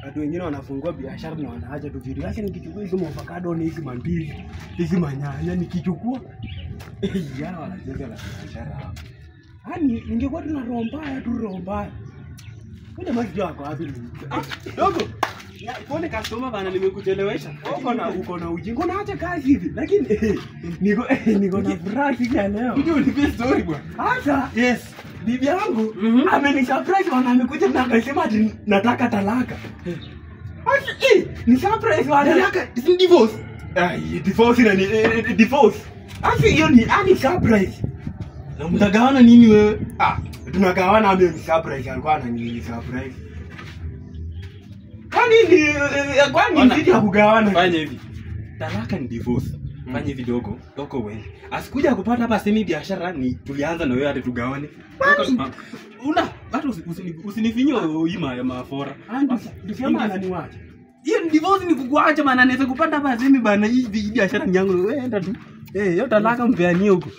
watu wengine wanafungua biashara na wanaacha tu vitu. Sasa nikichukua hizo avocado ni hizi mandizi, hizi manyanya nikichukua yao wanajenga na biashara hapo. Yaani ningekuwa tunaromba. Kuna maji yako wapi? Dogo. Pone customer bana nimekuchelewesha. Uko na ujinga unaacha kazi hivi. Lakini niko na furaha hivi leo. Unajua ni story bwana. Hata yes. Bibi yangu amenisurprise wana amekuja na akasema ati nataka talaka. Ati ni surprise wana talaka ni divorce. Divorce ni divorce. Ati hiyo ni surprise. Na mtagawana nini wewe? Tunagawana ame surprise alikuwa anani surprise. Kwani ndio ya kugawana? Fanya hivi. Talaka ni divorce. Fanya hivi dogo wewe. Asikuja kupata hapa semi biashara ni tulianza na wewe hadi tugawane. Hata usinifinyo ima ya mafora. Ndisema ananiwacha. Hiyo divorce ni kukuacha maana naweza kupata hapa semi bana hii biashara ni yangu wewe enda tu. Hiyo talaka mpeanie huko.